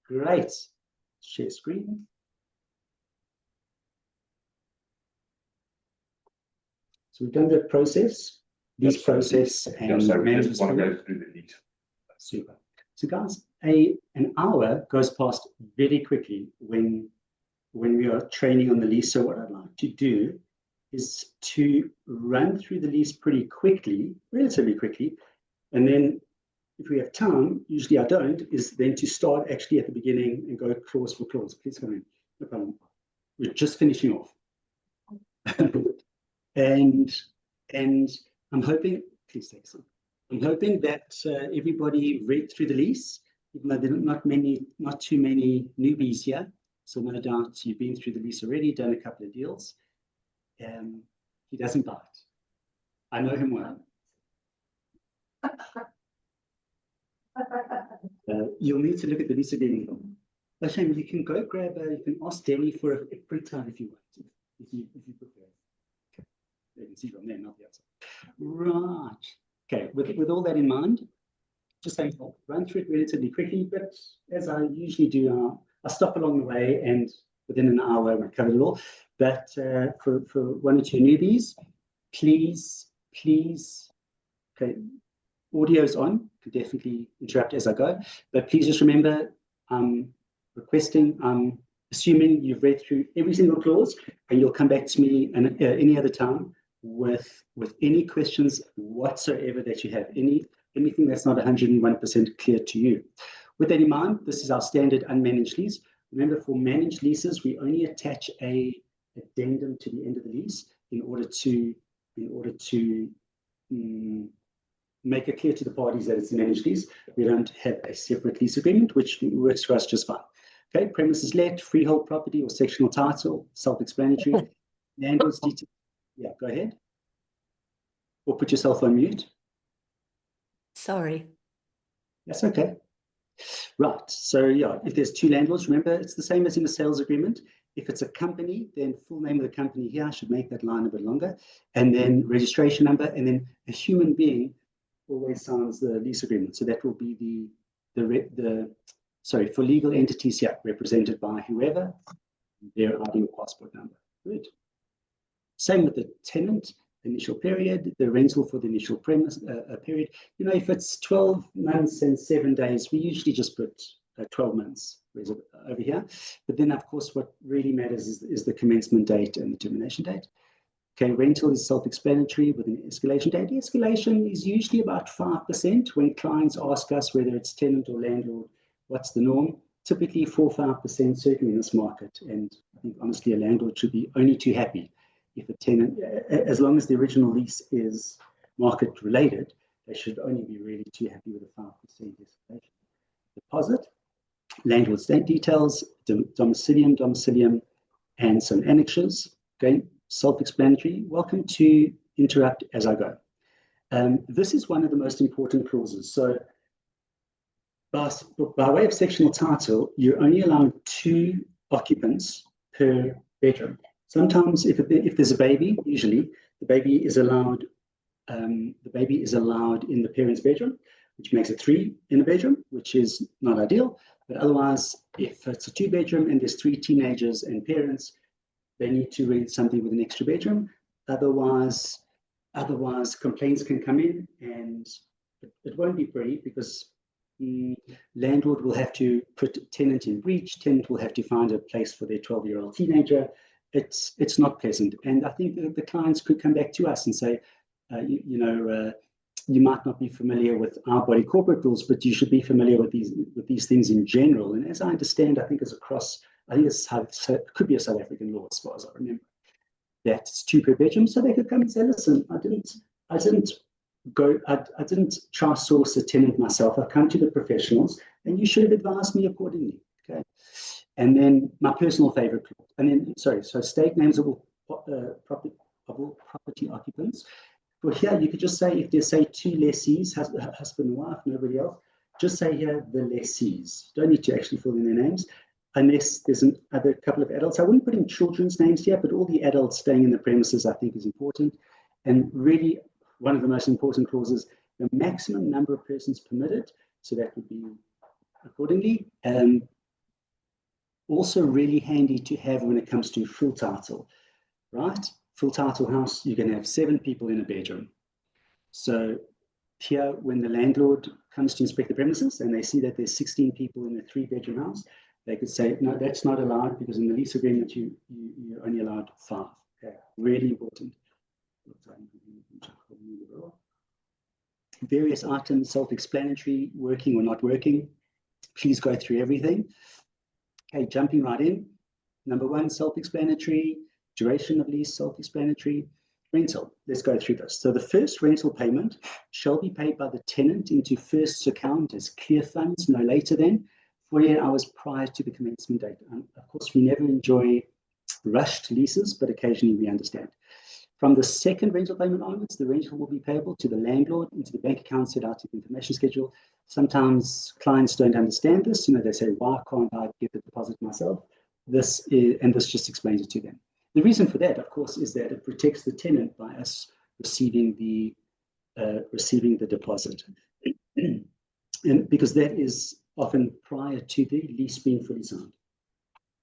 Great. Share screen. So we've done the process, lease process, and management. Want to go through the lease. Super. So guys, an hour goes past very quickly when we are training on the lease. So what I'd like to do is to run through the lease pretty quickly, relatively quickly, and then if we have time, usually I don't, is then to start actually at the beginning and go clause for clause. Please come in. No problem. We're just finishing off. and I'm hoping, please take some. I'm hoping that everybody read through the lease, even though there are not too many newbies here. So no doubt you've been through the lease already, done a couple of deals. He doesn't bite. I know him well. You'll need to look at the lease agreement. Shane, you can go grab you can ask Danny for a printout if you want, if you prefer. Okay. You can see from there, not the outside. Right. Okay, with all that in mind, just saying I'll run through it relatively quickly, but as I usually do, I'll stop along the way and within an hour we'll cover it all. But for one or two newbies, please, okay, audio's on, can definitely interrupt as I go, but please just remember, assuming you've read through every single clause, and you'll come back to me any other time with any questions whatsoever that you have, anything that's not 101% clear to you. With that in mind, this is our standard unmanaged lease. Remember, for managed leases, we only attach a addendum to the end of the lease in order to make it clear to the parties that it's a managed lease. We don't have a separate lease agreement, which works for us just fine. Okay, premises let, freehold property or sectional title, self-explanatory. Landlord's detail. Yeah, go ahead. Or put yourself on mute. Sorry. That's okay. Right, so yeah, if there's two landlords, remember it's the same as in a sales agreement. If it's a company, then full name of the company here, I should make that line a bit longer, and then registration number, and then a human being always signs the lease agreement. So that will be for legal entities here, represented by whoever, their ID or passport number. Good. Same with the tenant, initial period, the rental for the initial premise period. You know, if it's 12 months and 7 days, we usually just put 12 months over here. But then, of course, what really matters is the commencement date and the termination date. Okay, rental is self-explanatory with an escalation date. The escalation is usually about 5% when clients ask us whether it's tenant or landlord, what's the norm? Typically 4 or 5%, certainly in this market. And I think, honestly, a landlord should be only too happy if a tenant, as long as the original lease is market related, they should only be really too happy with a 5% escalation. Deposit, landlord state details, domicilium, and some annexures. Okay, self-explanatory. Welcome to interrupt as I go. This is one of the most important clauses. So by way of sectional title, you're only allowed 2 occupants per bedroom. Sometimes if there's a baby, usually the baby is allowed in the parent's bedroom, which makes it 3 in a bedroom, which is not ideal. But otherwise, if it's a 2-bedroom and there's 3 teenagers and parents, they need to rent something with an extra bedroom. Otherwise complaints can come in, and it won't be pretty because the landlord will have to put tenant in breach. Tenant will have to find a place for their 12-year-old teenager. It's not pleasant, and I think the clients could come back to us and say, you might not be familiar with our body corporate rules, but you should be familiar with these things in general. And as I understand, I think it could be a South African law as far as I remember. That's 2 per bedroom, so they could come and say, listen, I didn't try source a tenant myself. I've come to the professionals, and you should have advised me accordingly. Okay. And then my personal favorite clause. And then, so state names of all property occupants. For here, you could just say, if there's, say, 2 lessees, husband and wife, nobody else, just say here, the lessees. Don't need to actually fill in their names, unless there's another couple of adults. I wouldn't put in children's names here, but all the adults staying in the premises, I think, is important. And really, one of the most important clauses, the maximum number of persons permitted. So that would be accordingly. Also really handy to have when it comes to full title, right? Full title house, you're going to have 7 people in a bedroom. So here, when the landlord comes to inspect the premises and they see that there's 16 people in a 3-bedroom house, they could say, no, that's not allowed because in the lease agreement, you're only allowed 5. Okay, really important. Various items, self-explanatory, working or not working. Please go through everything. Okay, jumping right in. Number 1, self-explanatory. Duration of lease, self-explanatory. Rental, let's go through this. So the first rental payment shall be paid by the tenant into first's account as clear funds no later than 48 hours prior to the commencement date. Of course, we never enjoy rushed leases, but occasionally we understand. From the second rental payment onwards, the rental will be payable to the landlord into the bank account set out in the information schedule. Sometimes clients don't understand this. They say, why can't I get the deposit myself? This just explains it to them. The reason for that, of course, is that it protects the tenant by us receiving the deposit, and because that is often prior to the lease being fully signed.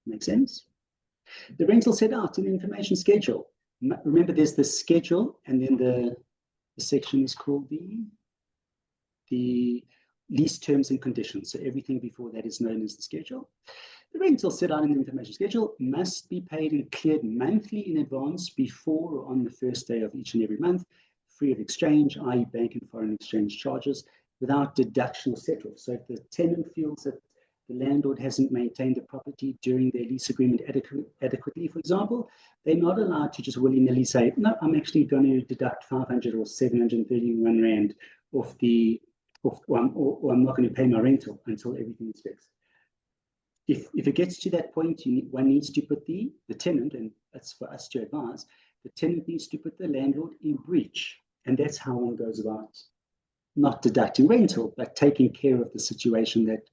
Make sense? The rental set out in the information schedule. Remember, there's the schedule, and then the section is called the lease terms and conditions. So everything before that is known as the schedule. The rental set out in the information schedule must be paid and cleared monthly in advance before or on the first day of each and every month, free of exchange, i.e. bank and foreign exchange charges, without deduction or set-off. So if the tenant feels that the landlord hasn't maintained the property during their lease agreement adequately, for example, they're not allowed to just willy-nilly say, no, I'm actually going to deduct 500 or 731 Rand off or I'm not going to pay my rental until everything is fixed. If it gets to that point, one needs to put the tenant, and that's for us to advise, the tenant needs to put the landlord in breach. And that's how one goes about not deducting rental, but taking care of the situation that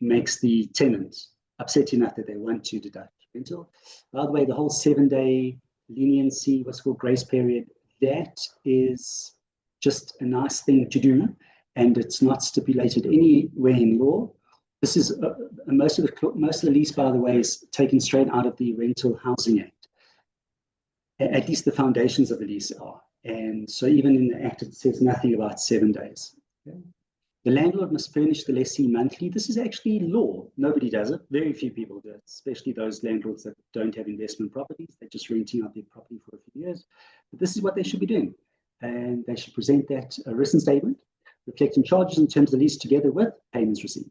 makes the tenant upset enough that they want to deduct rental. By the way, the whole 7-day leniency, what's called grace period, that is just a nice thing to do, and it's not stipulated anywhere in law. This is most of the lease, by the way, is taken straight out of the Rental Housing Act. At least the foundations of the lease are. And so even in the Act, it says nothing about 7 days. Okay? The landlord must furnish the lessee monthly. This is actually law. Nobody does it. Very few people do it, especially those landlords that don't have investment properties. They're just renting out their property for a few years. But this is what they should be doing. And they should present that written statement reflecting charges in terms of the lease together with payments received.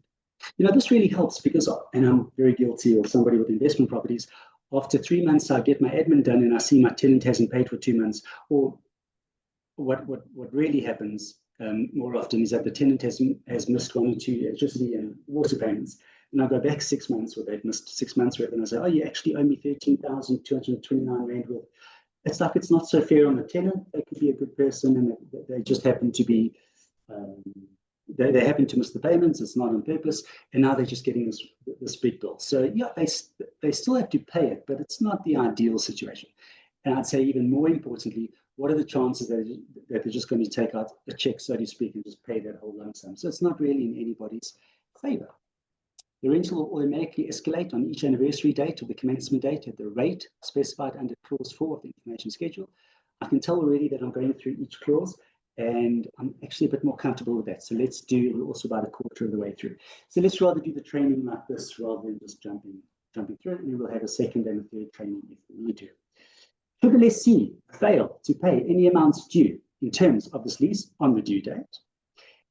This really helps because, and I'm very guilty of somebody with investment properties, after 3 months, I get my admin done and I see my tenant hasn't paid for 2 months. Or what really happens more often is that the tenant has missed 1 or 2 electricity and water payments. And I go back 6 months, or they've missed 6 months worth, and I say, oh, you actually owe me 13,229 Rand worth. It's like it's not so fair on the tenant. They could be a good person and they just happen to be they happen to miss the payments. It's not on purpose, and now they're just getting this big bill. So yeah, they still have to pay it, but it's not the ideal situation. And I'd say even more importantly, what are the chances that they're just going to take out a check, so to speak, and just pay that whole lump sum? So it's not really in anybody's favor. The rental will automatically escalate on each anniversary date of the commencement date at the rate specified under clause 4 of the information schedule. I can tell already that I'm going through each clause, and I'm actually a bit more comfortable with that. So let's do it also about a quarter of the way through. So let's rather do the training like this rather than just jumping through it, and we'll have a second and a third training if we need to. Should the lessee fail to pay any amounts due in terms of this lease on the due date,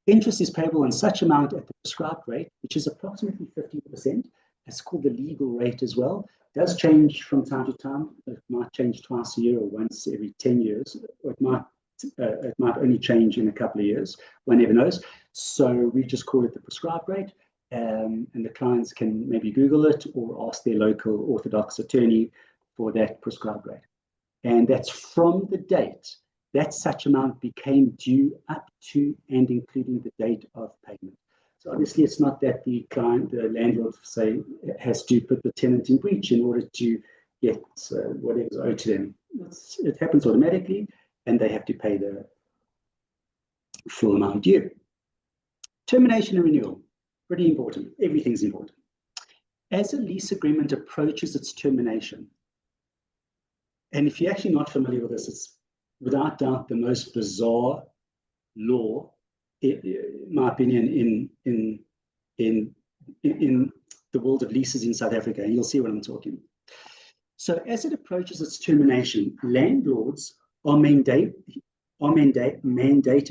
interest is payable on such amount at the prescribed rate, which is approximately 15%. It's called the legal rate as well. It does change from time to time. It might change twice a year or once every 10 years, or it might only change in a couple of years. One never knows. So we just call it the prescribed rate, and the clients can maybe Google it or ask their local orthodox attorney for that prescribed rate. And that's from the date that such amount became due up to and including the date of payment. So obviously it's not that the landlord, say, has to put the tenant in breach in order to get whatever's owed to them. It happens automatically, and they have to pay the full amount due. Termination and renewal. pretty important. Everything's important. As a lease agreement approaches its termination, and if you're actually not familiar with this, it's without doubt the most bizarre law, in my opinion, in the world of leases in South Africa, and you'll see what I'm talking about. So as it approaches its termination, landlords are mandated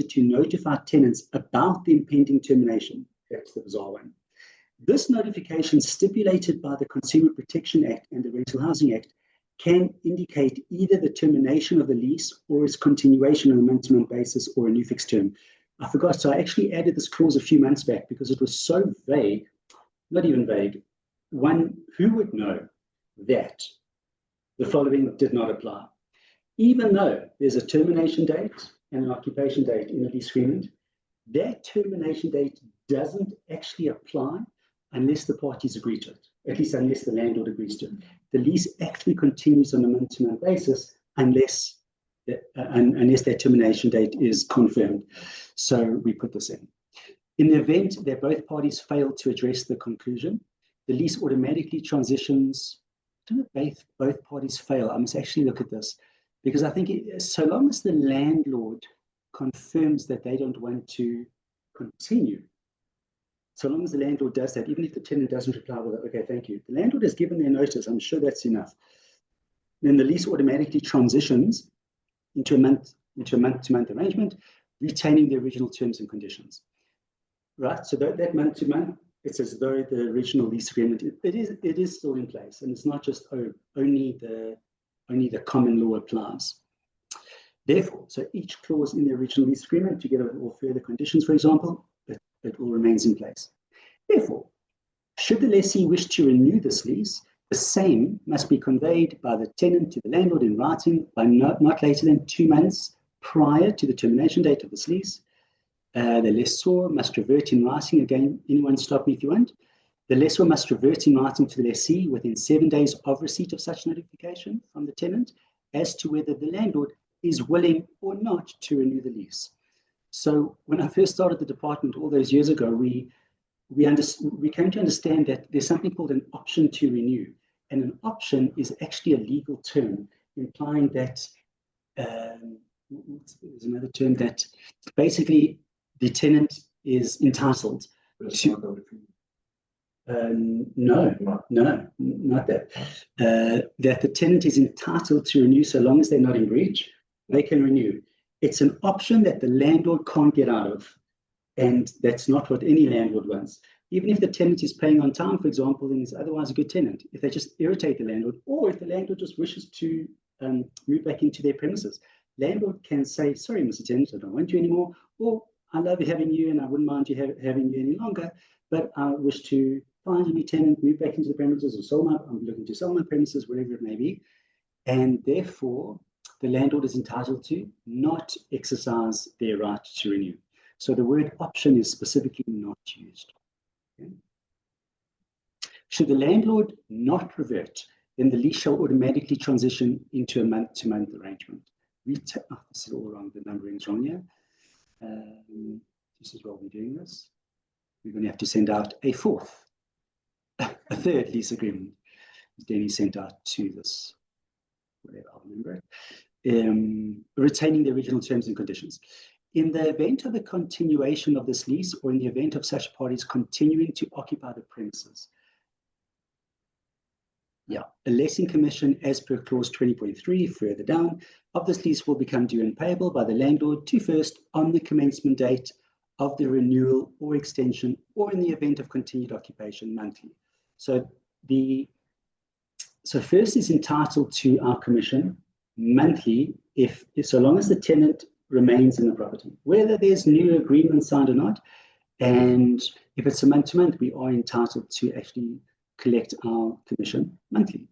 to notify tenants about the impending termination. That's the bizarre one. This notification, stipulated by the Consumer Protection Act and the Rental Housing Act, can indicate either the termination of the lease or its continuation on a month-to-month basis or a new fixed term. I forgot, so I actually added this clause a few months back because it was so vague, not even vague. One, who would know that the following did not apply? Even though there's a termination date and an occupation date in a lease agreement, that termination date doesn't actually apply unless the parties agree to it, at least unless the landlord agrees to it. The lease actually continues on a month-to-month basis unless that termination date is confirmed. So we put this in. In the event that both parties fail to address the conclusion, the lease automatically transitions. I don't know if both parties fail. I must actually look at this because I think so long as the landlord confirms that they don't want to continue, so long as the landlord does that, even if the tenant doesn't reply with, okay, thank you. The landlord has given their notice. I'm sure that's enough. Then the lease automatically transitions into a month-to-month arrangement, retaining the original terms and conditions. Right. So that month-to-month, it's as though the original lease agreement it is still in place, and it's not just only the common law applies. Therefore, so each clause in the original lease agreement, together with all further conditions, for example, it all remains in place. Therefore, should the lessee wish to renew this lease, the same must be conveyed by the tenant to the landlord in writing by not later than 2 months prior to the termination date of this lease. The lessor must revert in writing. Again, anyone stop me if you want. The lessor must revert in writing to the lessee within 7 days of receipt of such notification from the tenant as to whether the landlord is willing or not to renew the lease. So when I first started the department all those years ago, we came to understand that there's something called an option to renew. And an option is actually a legal term implying that, there's another term that basically the tenant is entitled to. No, not that. That the tenant is entitled to renew so long as they're not in breach, they can renew. It's an option that the landlord can't get out of. And that's not what any landlord wants. Even if the tenant is paying on time, for example, and is otherwise a good tenant, if they just irritate the landlord, or if the landlord just wishes to move back into their premises, landlord can say, sorry, Mr. Tenant, I don't want you anymore, or I love having you and I wouldn't mind you having you any longer, but I wish to find a new tenant, move back into the premises, or I'm looking to sell my premises, whatever it may be. And therefore, the landlord is entitled to not exercise their right to renew. So the word option is specifically not used. Okay. Should the landlord not revert, then the lease shall automatically transition into a month-to-month arrangement. This is all wrong, the numbering is wrong here. This is why we're doing this. We're going to have to send out a third lease agreement. Danny sent out to this, whatever, I'll remember it. Retaining the original terms and conditions. In the event of a continuation of this lease, or in the event of such parties continuing to occupy the premises, a leasing commission as per clause 20.3 further down of this lease will become due and payable by the landlord to first on the commencement date of the renewal or extension, or in the event of continued occupation monthly. So first is entitled to our commission monthly if so long as the tenant remains in the property, whether there's new agreement signed or not. And if it's a month-to-month, we are entitled to actually collect our commission monthly.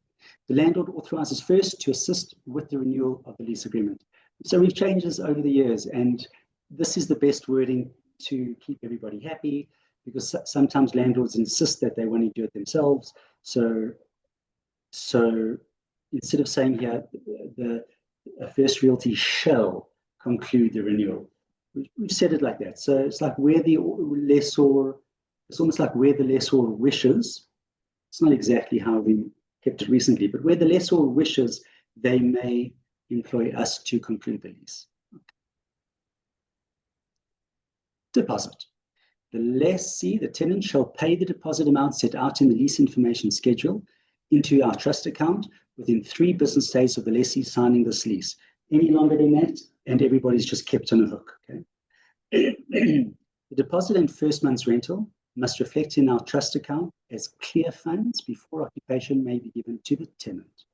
The landlord authorizes first to assist with the renewal of the lease agreement. So we've changed this over the years, and this is the best wording to keep everybody happy, because sometimes landlords insist that they want to do it themselves. So instead of saying here, the First Realty shall conclude the renewal, we've said it like that. So it's like where the lessor It's almost like where the lessor wishes. It's not exactly how we kept it recently, but where the lessor wishes, they may employ us to conclude the lease. Deposit. The lessee, the tenant, shall pay the deposit amount set out in the lease information schedule into our trust account within 3 business days of the lessee signing this lease. Any longer than that, and everybody's just kept on a hook. Okay. The deposit and first month's rental must reflect in our trust account as clear funds before occupation may be given to the tenant.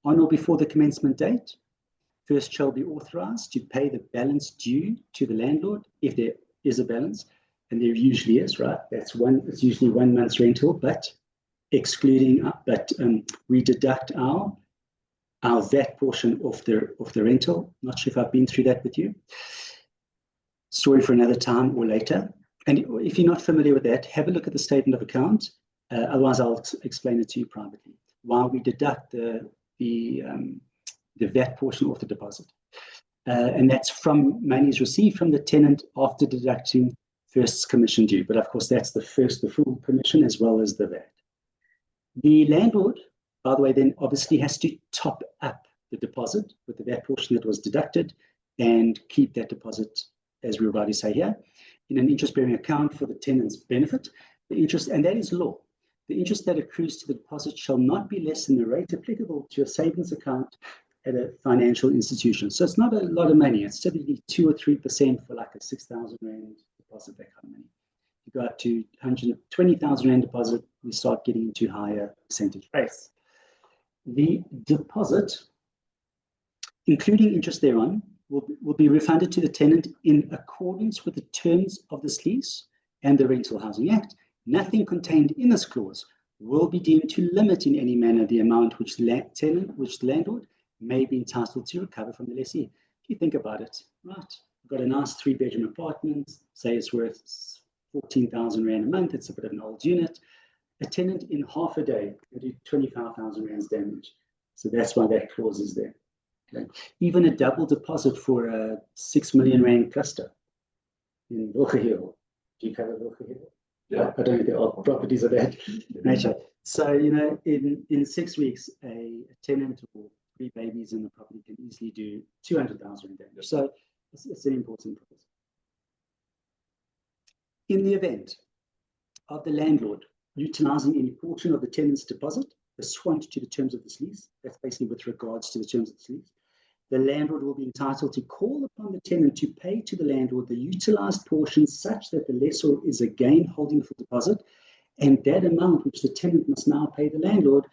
On or before the commencement date, first shall be authorized to pay the balance due to the landlord if there is a balance, and there usually is, right? It's usually 1 month's rental, but excluding, we deduct our VAT portion of the rental. Not sure if I've been through that with you. Story for another time or later. And if you're not familiar with that, have a look at the statement of account. Otherwise, I'll explain it to you privately. While we deduct the VAT portion of the deposit. And that's from monies received from the tenant after deducting first commission due. But of course, that's the full commission as well as the VAT. The landlord, by the way, then obviously has to top up the deposit with the VAT portion that was deducted and keep that deposit, as we were about to say here, in an interest-bearing account for the tenant's benefit. The interest, and that is law. The interest that accrues to the deposit shall not be less than the rate applicable to a savings account at a financial institution. So it's not a lot of money. It's typically 2 or 3% for like a 6,000 Rand deposit, that kind of money. You go up to 120,000 Rand deposit, we start getting into higher percentage rates. The deposit, including interest thereon, will be refunded to the tenant in accordance with the terms of this lease and the Rental Housing Act. Nothing contained in this clause will be deemed to limit in any manner the amount which the landlord may be entitled to recover from the lessee. If you think about it, right? You've got a nice 3-bedroom apartment, say it's worth 14,000 Rand a month, it's a bit of an old unit. A tenant in half a day can do 25,000 Rand damage. So that's why that clause is there. Okay. Even a double deposit for a 6 million Rand cluster in Wilgehiel. Do you cover Wilgehiel? Yeah. I don't think there are properties of that nature. So, you know, in 6 weeks, a tenant or 3 babies in the property can easily do 200,000 damage. So it's an important clause. In the event of the landlord utilizing any portion of the tenant's deposit pursuant to the terms of this lease, that's basically with regards to the terms of this lease, the landlord will be entitled to call upon the tenant to pay to the landlord the utilized portion such that the lessor is again holding the full deposit, and that amount which the tenant must now pay the landlord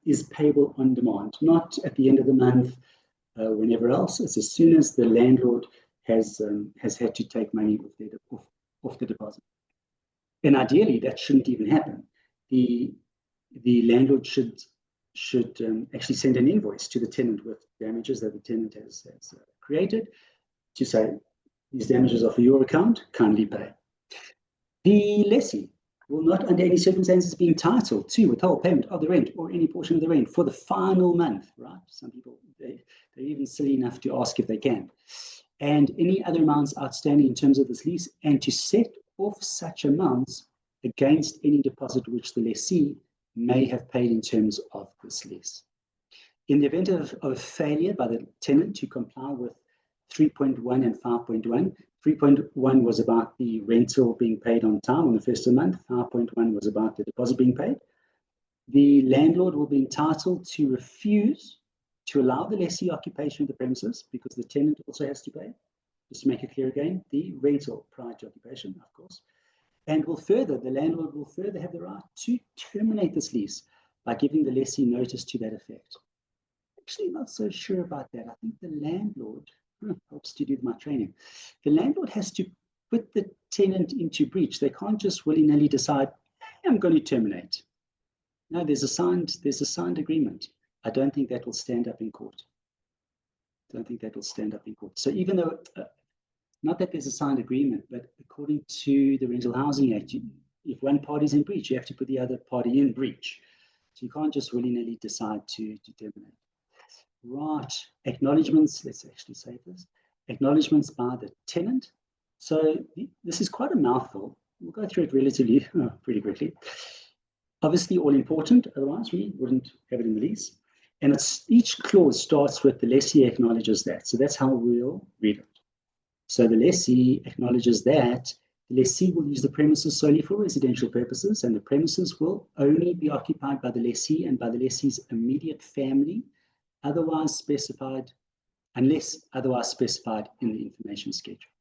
is payable on demand, not at the end of the month, whenever else. It's as soon as the landlord has had to take money off the deposit. And ideally, that shouldn't even happen. The landlord should actually send an invoice to the tenant with damages that the tenant has created to say, these damages are for your account, kindly pay. The lessee will not under any circumstances be entitled to withhold payment of the rent or any portion of the rent for the final month, right? Some people, they're even silly enough to ask if they can. And any other amounts outstanding in terms of this lease, and to set off such amounts against any deposit which the lessee may have paid in terms of this lease. In the event of failure by the tenant to comply with 3.1 and 5.1, 3.1 was about the rental being paid on time on the first of the month, 5.1 was about the deposit being paid. The landlord will be entitled to refuse to allow the lessee occupation of the premises because the tenant also has to pay, just to make it clear again, the rental prior to occupation, of course. And the landlord will further have the right to terminate this lease by giving the lessee notice to that effect. Actually, not so sure about that. I think the landlord helps to do my training. The landlord has to put the tenant into breach. They can't just willy-nilly decide, hey, I'm going to terminate. No, there's a signed agreement. I don't think that will stand up in court. So even though not that there's a signed agreement, but according to the Rental Housing Act, if one party is in breach, you have to put the other party in breach. So you can't just willy-nilly decide to terminate. Right, acknowledgements, let's actually say this. Acknowledgements by the tenant. So this is quite a mouthful. we'll go through it relatively pretty quickly. Obviously, all important, otherwise we wouldn't have it in the lease. And each clause starts with the lessee acknowledges that. So that's how we'll read it. So the lessee acknowledges that the lessee will use the premises solely for residential purposes, and the premises will only be occupied by the lessee and by the lessee's immediate family, unless otherwise specified in the information schedule.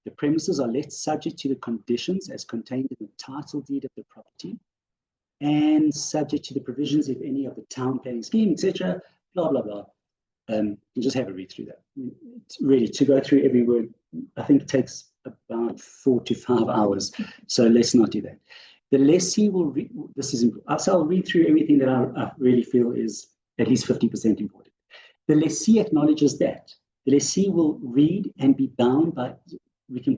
The premises are let subject to the conditions as contained in the title deed of the property and subject to the provisions, if any, of the town planning scheme, etc., blah, blah, blah. You just have a read through that. Really, to go through every word, I think it takes about 4 to 5 hours. So let's not do that. The lessee will read, so I'll read through everything that I really feel is at least 50% important. The lessee acknowledges that. The lessee will read and be bound by, we can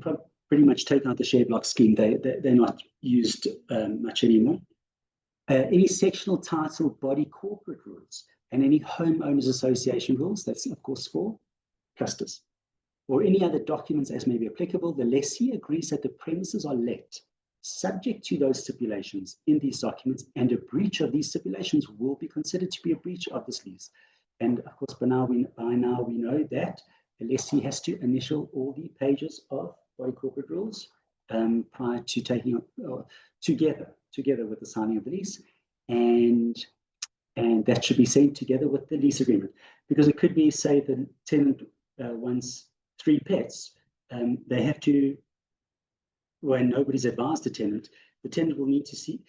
pretty much take out the share block scheme. They're not used much anymore. Any sectional title body corporate rules and any homeowners association rules, that's of course for clusters, or any other documents as may be applicable, the lessee agrees that the premises are let subject to those stipulations in these documents, and a breach of these stipulations will be considered to be a breach of this lease. And of course, by now we know that the lessee has to initial all the pages of body corporate rules prior to taking together with the signing of the lease, and that should be sent together with the lease agreement, because it could be, say, the tenant wants 3 pets, they have to, when nobody's advised the tenant will need to see.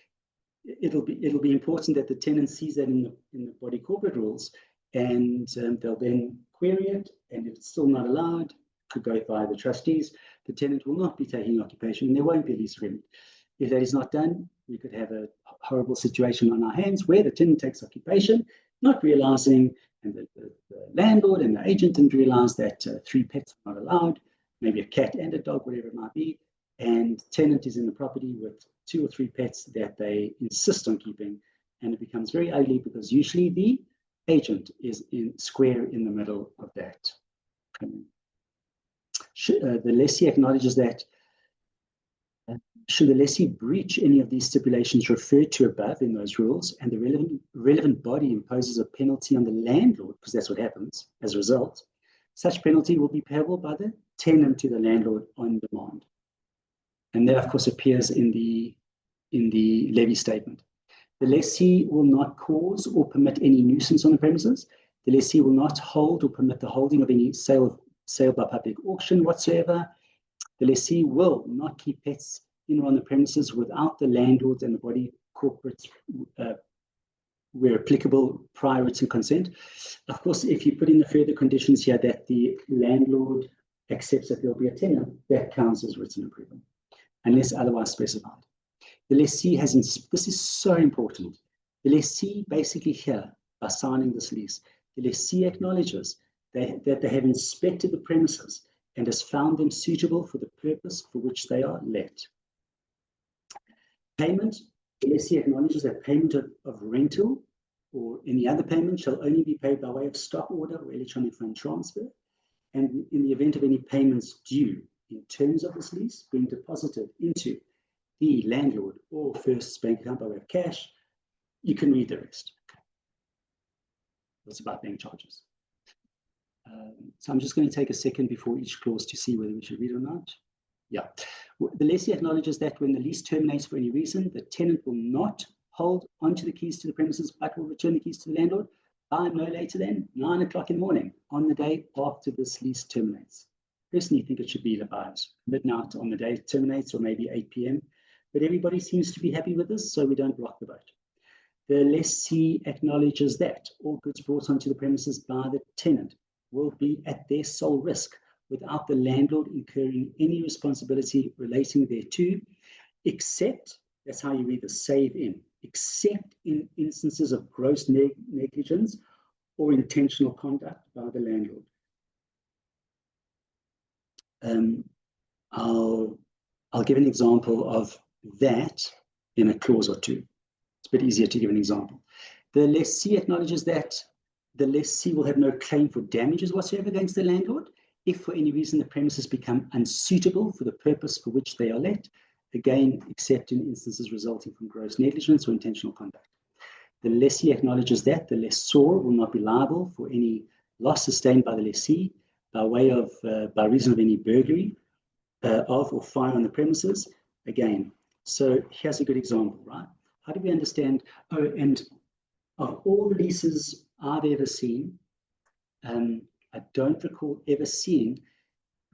It'll be important that the tenant sees that in the body corporate rules, and they'll then query it, and if it's still not allowed, could go via the trustees. The tenant will not be taking occupation, and there won't be a lease agreement. If that is not done, we could have a horrible situation on our hands where the tenant takes occupation, not realizing, and the landlord and the agent didn't realize that 3 pets are not allowed, maybe a cat and a dog, whatever it might be, and tenant is in the property with 2 or 3 pets that they insist on keeping, and it becomes very ugly because usually the agent is square in the middle of that. The lessee acknowledges that should the lessee breach any of these stipulations referred to above in those rules, and the relevant body imposes a penalty on the landlord, because that's what happens as a result, such penalty will be payable by the tenant to the landlord on demand. And that, of course, appears in the levy statement. The lessee will not cause or permit any nuisance on the premises. The lessee will not hold or permit the holding of any sale by public auction whatsoever. The lessee will not keep pets in or on the premises without the landlords and the body corporates, where applicable, prior written consent. Of course, if you put in the further conditions here that the landlord accepts that there'll be a tenant, that counts as written approval, unless otherwise specified. The lessee has, this is so important, the lessee basically here, by signing this lease, the lessee acknowledges that they have inspected the premises and has found them suitable for the purpose for which they are let. Payment, the lessee acknowledges that payment of rental or any other payment shall only be paid by way of stock order or electronic fund transfer, and in the event of any payments due in terms of this lease being deposited into the landlord or first bank account by way of cash, you can read the rest. It's about bank charges. So I'm just going to take a second before each clause to see whether we should read or not. Yeah. The lessee acknowledges that when the lease terminates for any reason, the tenant will not hold onto the keys to the premises, but will return the keys to the landlord by no later than 9 o'clock in the morning on the day after this lease terminates. Personally, I think it should be about midnight on the day it terminates, or maybe 8 p.m. But everybody seems to be happy with this, so we don't rock the boat. The lessee acknowledges that all goods brought onto the premises by the tenant will be at their sole risk without the landlord incurring any responsibility relating thereto, except, that's how you read the save in, except in instances of gross negligence or intentional conduct by the landlord. I'll give an example of that in a clause or two. It's a bit easier to give an example. The lessee acknowledges that the lessee will have no claim for damages whatsoever against the landlord if for any reason the premises become unsuitable for the purpose for which they are let, again, except in instances resulting from gross negligence or intentional conduct. The lessee acknowledges that the lessor will not be liable for any loss sustained by the lessee by reason of any burglary of or fire on the premises. Again, so here's a good example, right? How do we understand? Oh, and of all the leases I've ever seen, I don't recall ever seeing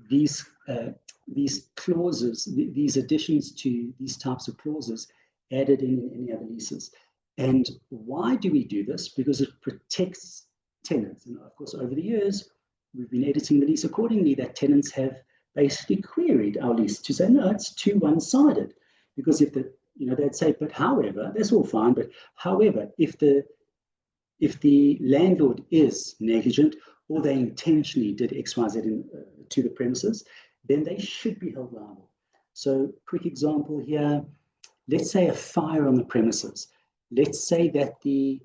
these clauses, these additions to these types of clauses added in any other leases. And why do we do this? Because it protects tenants. And of course, over the years, we've been editing the lease accordingly that tenants have basically queried our lease to say, no, it's too one-sided. Because if they'd say, but however, that's all fine, but however, if the landlord is negligent or they intentionally did X, Y, Z to the premises, then they should be held liable. So quick example here, let's say a fire on the premises. Let's say that the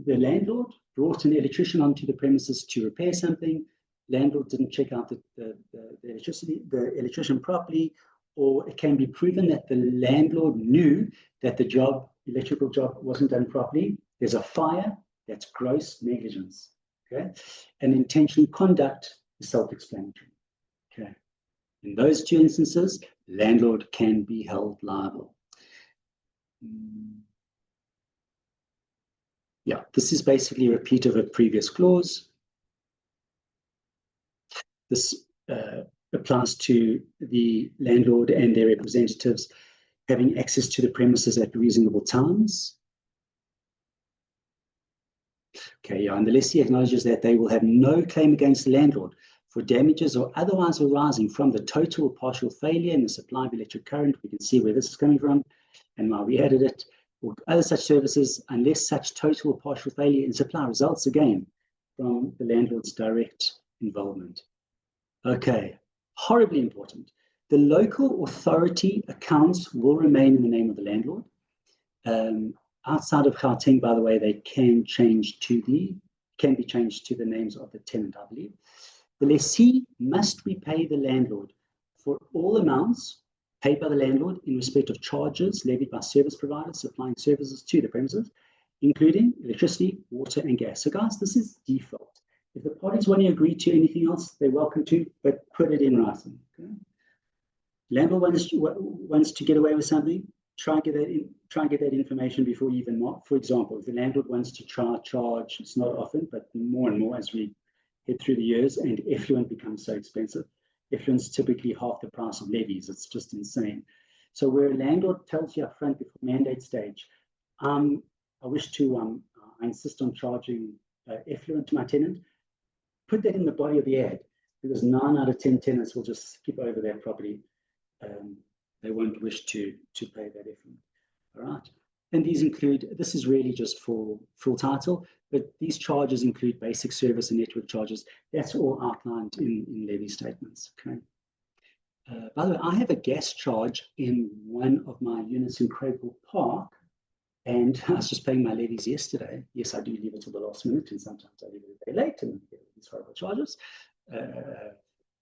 landlord brought an electrician onto the premises to repair something. Landlord didn't check out the electrician properly, or it can be proven that the landlord knew that the electrical job wasn't done properly. There's a fire, that's gross negligence. Okay, and intentional conduct is self-explanatory. Okay, in those two instances, landlord can be held liable. Yeah, this is basically a repeat of a previous clause. This applies to the landlord and their representatives having access to the premises at reasonable times. Okay, yeah, and the lessee acknowledges that they will have no claim against the landlord for damages or otherwise arising from the total or partial failure in the supply of electric current. We can see where this is coming from and why we added it, or other such services, unless such total or partial failure in supply results again from the landlord's direct involvement. Okay, horribly important. The local authority accounts will remain in the name of the landlord. Outside of Gauteng, by the way, they can be changed to the names of the tenant, I believe. The lessee must repay the landlord for all amounts paid by the landlord in respect of charges levied by service providers supplying services to the premises, including electricity, water, and gas. So guys, this is default. If the parties want to agree to anything else, they're welcome to, but put it in writing. Okay? Landlord wants to get away with something, try and get that information before you even mark. For example, if the landlord wants to charge, it's not often, but more and more as we head through the years and effluent becomes so expensive. Effluent's typically half the price of levies. It's just insane. So where a landlord tells you up front before mandate stage, I wish to, I insist on charging effluent to my tenant, put that in the body of the ad, because 9 out of 10 tenants will just skip over that property. They won't wish to pay that effluent. All right. And these include, this is really just for full title, but these charges include basic service and network charges. That's all outlined in levy statements. Okay. By the way, I have a gas charge in one of my units in Craighall Park, and I was just paying my levies yesterday. Yes, I do leave it till the last minute, and sometimes I leave it a day late, and get these horrible charges,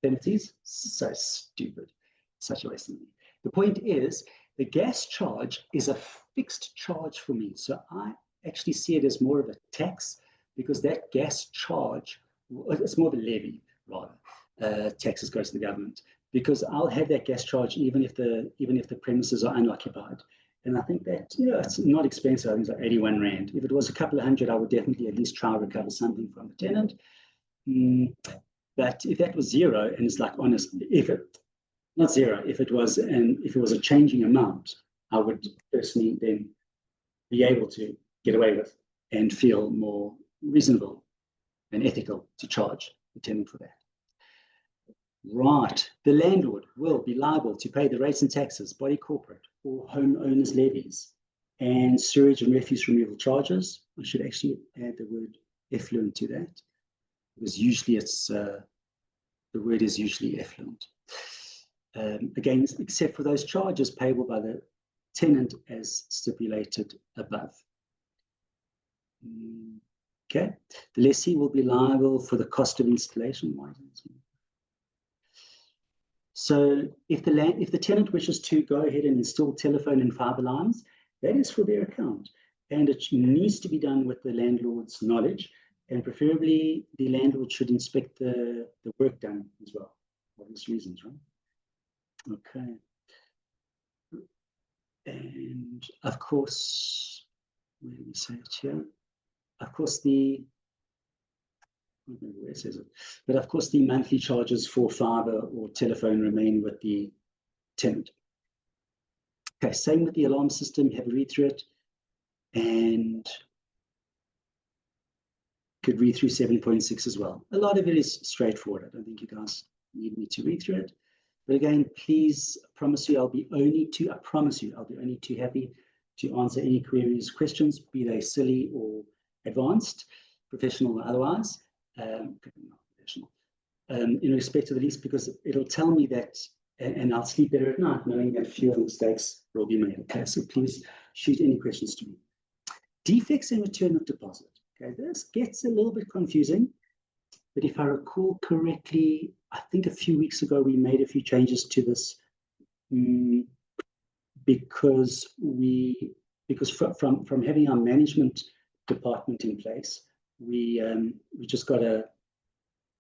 penalties. So stupid, such a waste of money. The point is, the gas charge is a fixed charge for me. So I actually see it as more of a tax, because that gas charge, it's more of a levy rather. Taxes go to the government, because I'll have that gas charge even if the premises are unoccupied. And I think that, it's not expensive. I think it's like 81 Rand. If it was a couple of hundred, I would definitely at least try to recover something from the tenant. But if that was zero, and it's like honest, not zero, if it was a changing amount, I would personally then be able to get away with and feel more reasonable and ethical to charge the tenant for that. Right, the landlord will be liable to pay the rates and taxes, body corporate or homeowners levies, and sewage and refuse removal charges. I should actually add the word effluent to that, because usually the word is usually effluent. Again, except for those charges payable by the tenant as stipulated above. Okay, the lessee will be liable for the cost of installation. So if the tenant wishes to go ahead and install telephone and fiber lines, that is for their account. And it needs to be done with the landlord's knowledge, and preferably the landlord should inspect the work done as well, for obvious reasons, right? Okay. And of course, where do we say it here? Of course, I don't remember where it says it, but of course the monthly charges for fiber or telephone remain with the tenant. Okay, same with the alarm system, have a read through it, and could read through 7.6 as well. A lot of it is straightforward. I don't think you guys need me to read through it. But again, please, I promise you, I'll be only too happy to answer any queries, questions, be they silly or advanced, professional or otherwise, professional, in respect to the lease, because it'll tell me that, and I'll sleep better at night knowing that fewer mistakes will be made. Okay, so please shoot any questions to me. Defects in return of deposit. Okay, this gets a little bit confusing, but if I recall correctly, I think a few weeks ago we made a few changes to this because from having our management department in place, we just got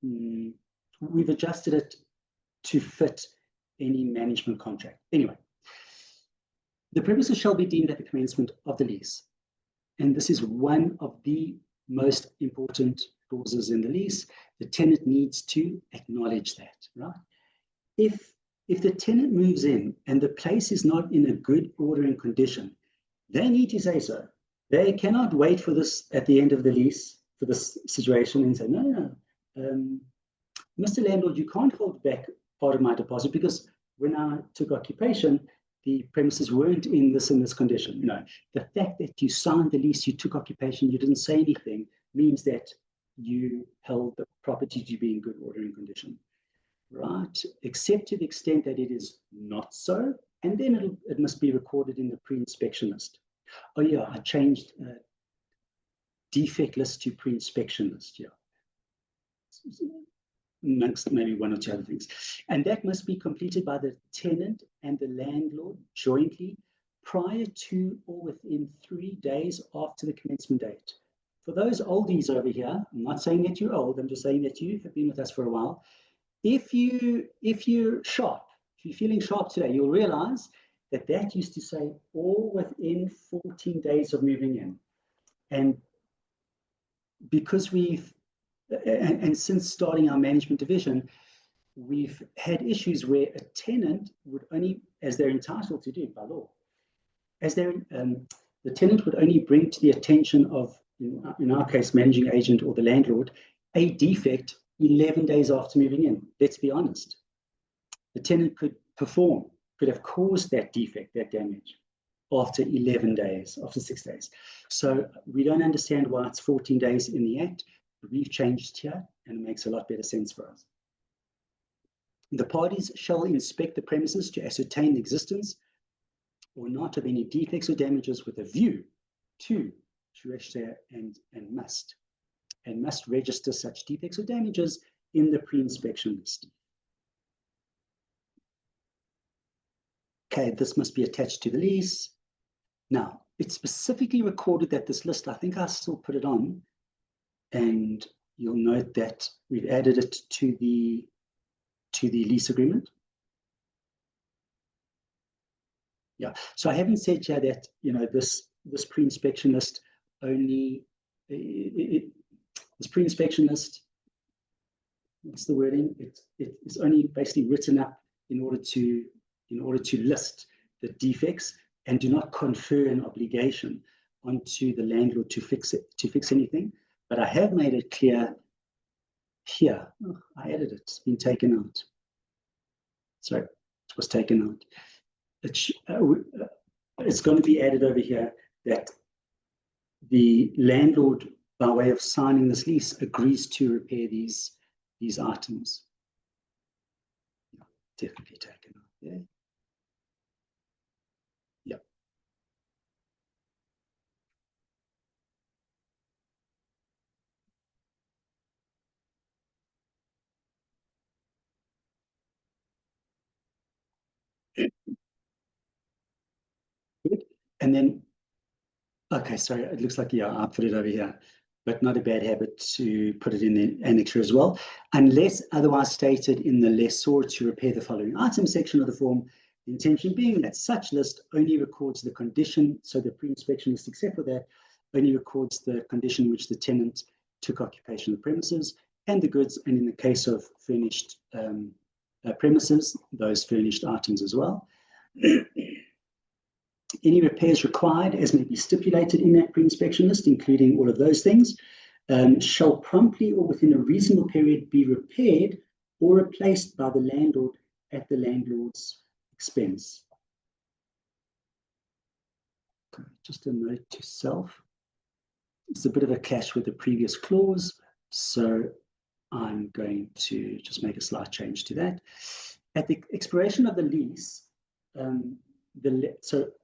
we've adjusted it to fit any management contract. Anyway, the premises shall be deemed at the commencement of the lease. And this is one of the most important clauses in the lease. The tenant needs to acknowledge that, right? If the tenant moves in and the place is not in a good order and condition, they need to say so. They cannot wait for this at the end of the lease for this situation and say, no, Mr. Landlord, you can't hold back part of my deposit because when I took occupation, the premises weren't in this and this condition. No, the fact that you signed the lease, you took occupation, you didn't say anything, means that you held the property to be in good order and condition, right? Except to the extent that it is not so, and then it must be recorded in the pre-inspection list. Oh yeah, I changed defect list to pre-inspection list, yeah. Amongst maybe one or two other things. And that must be completed by the tenant and the landlord jointly prior to or within 3 days after the commencement date. For those oldies over here, I'm not saying that you're old, I'm just saying that you have been with us for a while. If you're sharp, if you're feeling sharp today, you'll realize that that used to say all within 14 days of moving in. And because and since starting our management division, we've had issues where a tenant would only, as they're entitled to do by law, the tenant would only bring to the attention of, in our case, managing agent or the landlord, a defect 11 days after moving in. Let's be honest. The tenant could have caused that defect, that damage, after 11 days, after 6 days. So we don't understand why it's 14 days in the Act. We've changed here, and it makes a lot better sense for us. The parties shall inspect the premises to ascertain the existence or not of any defects or damages with a view to register and must register such defects or damages in the pre-inspection list. Okay, this must be attached to the lease. Now, it's specifically recorded that this list, I think I still put it on, and you'll note that we've added it to the lease agreement. Yeah, so I haven't said here that, this pre-inspection list only, this pre-inspection list, what's the wording? It's only basically written up in order to list the defects and do not confer an obligation onto the landlord to fix anything. But I have made it clear here. Oh, I added it. It's been taken out. Sorry, it was taken out. It's going to be added over here that the landlord, by way of signing this lease, agrees to repair these items. Yeah, definitely taken out there. Yeah. And then, okay, sorry, it looks like, yeah, I put it over here, but not a bad habit to put it in the annexure as well. Unless otherwise stated in the lessor to repair the following item section of the form, the intention being that such list only records the condition, so the pre-inspection list, except for that, only records the condition in which the tenant took occupation of the premises and the goods, and in the case of furnished premises, those furnished items as well. Any repairs required, as may be stipulated in that pre-inspection list, including all of those things, shall promptly or within a reasonable period be repaired or replaced by the landlord at the landlord's expense. Okay, just a note to self. It's a bit of a clash with the previous clause, so I'm going to just make a slight change to that. At the expiration of the lease, the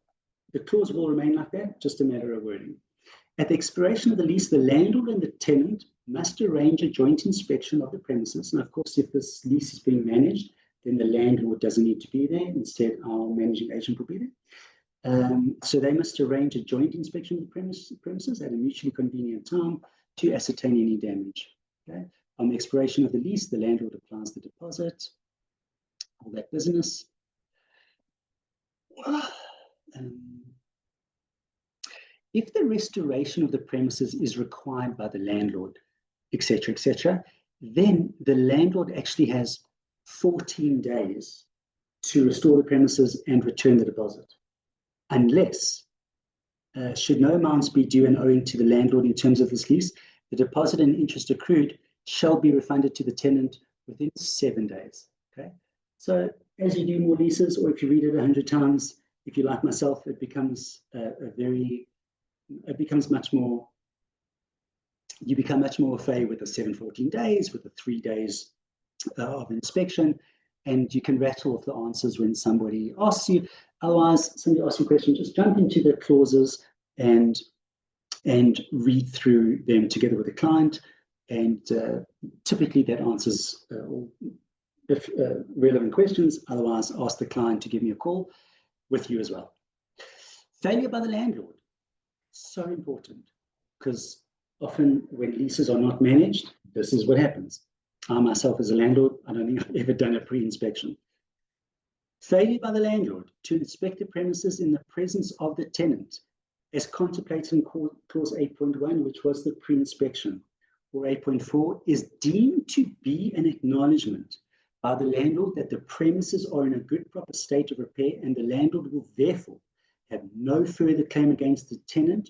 clause will remain like that, just a matter of wording. At the expiration of the lease, the landlord and the tenant must arrange a joint inspection of the premises. And of course, if this lease is being managed, then the landlord doesn't need to be there. Instead, our managing agent will be there. So they must arrange a joint inspection of the premises at a mutually convenient time to ascertain any damage. Okay? On the expiration of the lease, the landlord applies the deposit, all that business. If the restoration of the premises is required by the landlord, etc., then the landlord actually has 14 days to restore the premises and return the deposit, unless, should no amounts be due and owing to the landlord in terms of this lease, the deposit and interest accrued shall be refunded to the tenant within 7 days. Okay, so as you do more leases, or if you read it 100 times, if you like myself, it becomes much more, you become much more familiar with the 14 days, with the 3 days of inspection, and you can rattle off the answers when somebody asks you. Otherwise, somebody asks you a question, just jump into the clauses and read through them together with the client, and typically that answers relevant questions. Otherwise, ask the client to give me a call with you as well. Failure by the landlord. So important, because often when leases are not managed, this is what happens. I myself as a landlord, I don't think I've ever done a pre-inspection. Failure by the landlord to inspect the premises in the presence of the tenant, as contemplated in clause 8.1, which was the pre-inspection, or 8.4, is deemed to be an acknowledgement by the landlord that the premises are in a good proper state of repair, and the landlord will therefore have no further claim against the tenant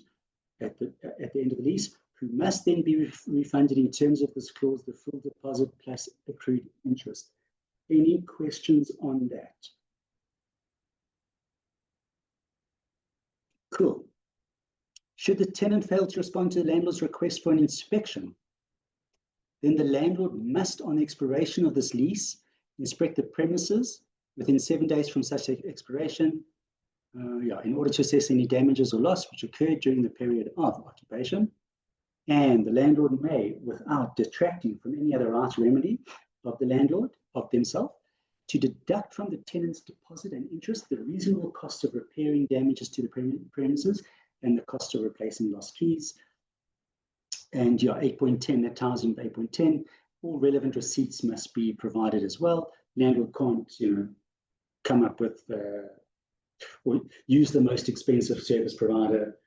at the end of the lease, who must then be refunded in terms of this clause the full deposit plus accrued interest. Any questions on that? Cool. Should the tenant fail to respond to the landlord's request for an inspection, then the landlord must, on the expiration of this lease, inspect the premises within 7 days from such expiration, in order to assess any damages or loss which occurred during the period of occupation. And the landlord may, without detracting from any other right or remedy of the landlord, of themselves, to deduct from the tenant's deposit and interest the reasonable cost of repairing damages to the premises and the cost of replacing lost keys. And 8.10, that ties in with 8.10, all relevant receipts must be provided as well. Landlord can't, come up with or use the most expensive service provider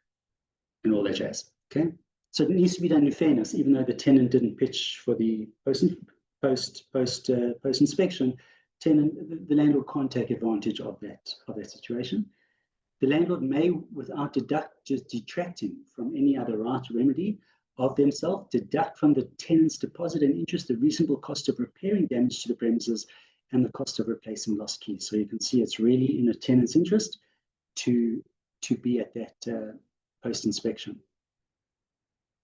and all that jazz. Okay, so it needs to be done in fairness, even though the tenant didn't pitch for the post inspection. The landlord can't take advantage of that situation. The landlord may, without detracting from any other right or remedy of themselves, deduct from the tenant's deposit and interest the reasonable cost of repairing damage to the premises and the cost of replacing lost keys. So you can see it's really in the tenant's interest to be at that post-inspection.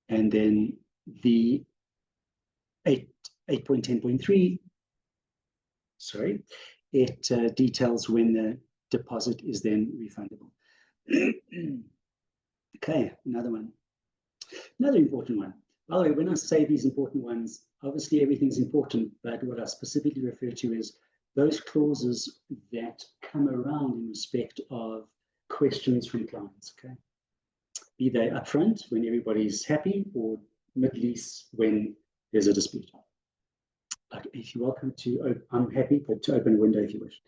And then the 8.10.3, sorry, it details when the deposit is then refundable. Okay, another important one. By the way, when I say these important ones, obviously everything's important, but what I specifically refer to is those clauses that come around in respect of questions from clients, okay? Be they upfront when everybody's happy or mid-lease when there's a dispute. Like, if you're welcome to, I'm happy to open a window if you wish.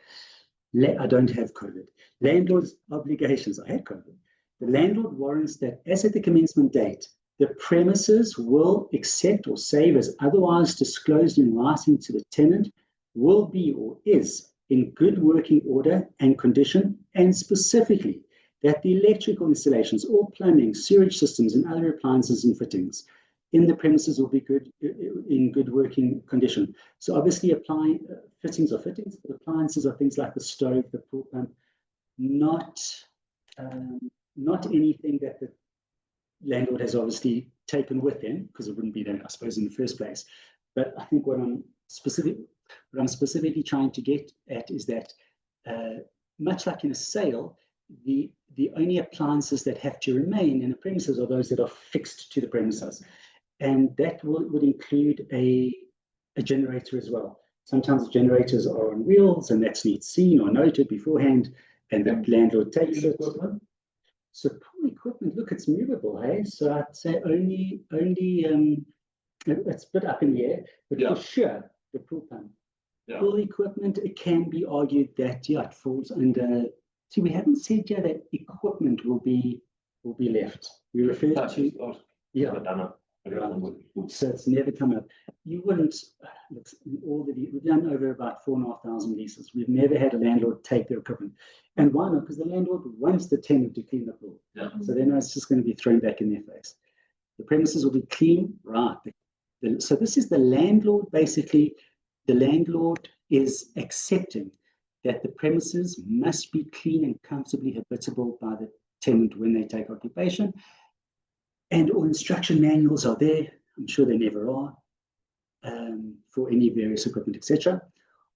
I don't have COVID. Landlord's obligations, I had COVID. The landlord warrants that as at the commencement date, the premises will accept or save as otherwise disclosed in writing to the tenant will be or is in good working order and condition, and specifically that the electrical installations, all plumbing, sewage systems, and other appliances and fittings in the premises will be in good working condition. So obviously fittings are fittings, but appliances are things like the stove, the pool pump, not anything that the landlord has obviously taken with them, because it wouldn't be there, I suppose, in the first place. But I think what I'm specifically trying to get at is that much like in a sale, the only appliances that have to remain in the premises are those that are fixed to the premises. And that would include a generator as well. Sometimes generators are on wheels, and that's needs seen or noted beforehand, and the landlord takes it. So pool equipment, look, it's movable, hey? So I'd say only it's a bit up in the air, but for sure, the pool pump. Pool equipment, it can be argued that, it falls under, see, we haven't said yet that equipment will be left. We refer to, so it's never come up. You wouldn't, we've done over about 4,500 leases. We've never had a landlord take their equipment. And why not? Because the landlord wants the tenant to clean the pool. So then it's just going to be thrown back in their face. The premises will be clean, right? So this is the landlord, basically, the landlord is accepting that the premises must be clean and comfortably habitable by the tenant when they take occupation. And all instruction manuals are there. I'm sure they never are, for any various equipment, etc.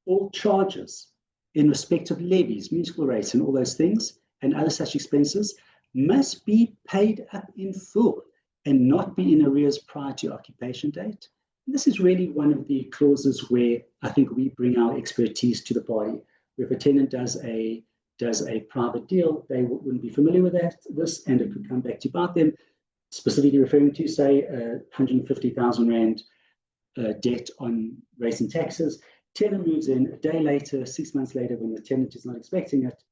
All charges in respect of levies, municipal rates, and all those things, and other such expenses must be paid up in full and not be in arrears prior to occupation date. And this is really one of the clauses where I think we bring our expertise to the party. Where if a tenant does a private deal, they wouldn't be familiar with this, and it could come back to bite them. Specifically referring to, say, 150,000 Rand debt on rates and taxes. Tenant moves in a day later, 6 months later, when the tenant is not expecting it,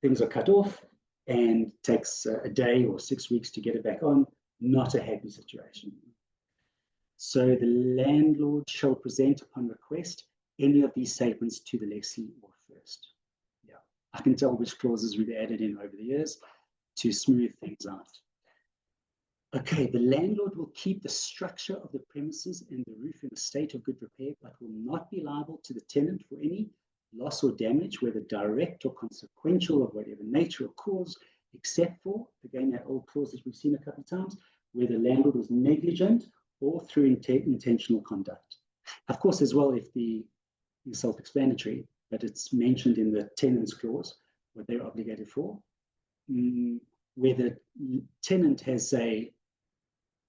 things are cut off and takes a day or 6 weeks to get it back on. Not a happy situation. So the landlord shall present upon request any of these statements to the lessee or first. Yeah, I can tell which clauses we've added in over the years to smooth things out. Okay, the landlord will keep the structure of the premises and the roof in a state of good repair, but will not be liable to the tenant for any loss or damage, whether direct or consequential of whatever nature or cause, except for, again, that old clause that we've seen a couple of times, where the landlord was negligent or through intentional conduct. Of course, as well, if the self-explanatory, but it's mentioned in the tenant's clause, what they're obligated for, where the tenant has, say,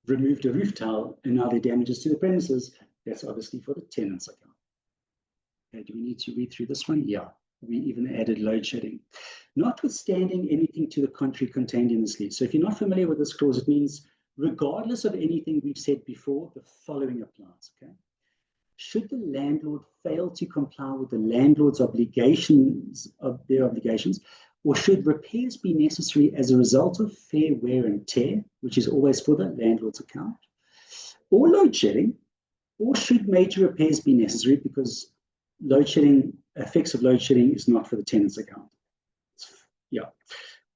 removed a roof tile and now there are damages to the premises, that's obviously for the tenant's account. Okay, do we need to read through this one? Yeah, we even added load shedding. Notwithstanding anything to the contrary contained in this lease. So if you're not familiar with this clause, it means regardless of anything we've said before, the following applies, okay? Should the landlord fail to comply with the landlord's obligations, or should repairs be necessary as a result of fair wear and tear, which is always for the landlord's account, or load shedding, or should major repairs be necessary because load shedding, effects of load shedding is not for the tenant's account. Yeah.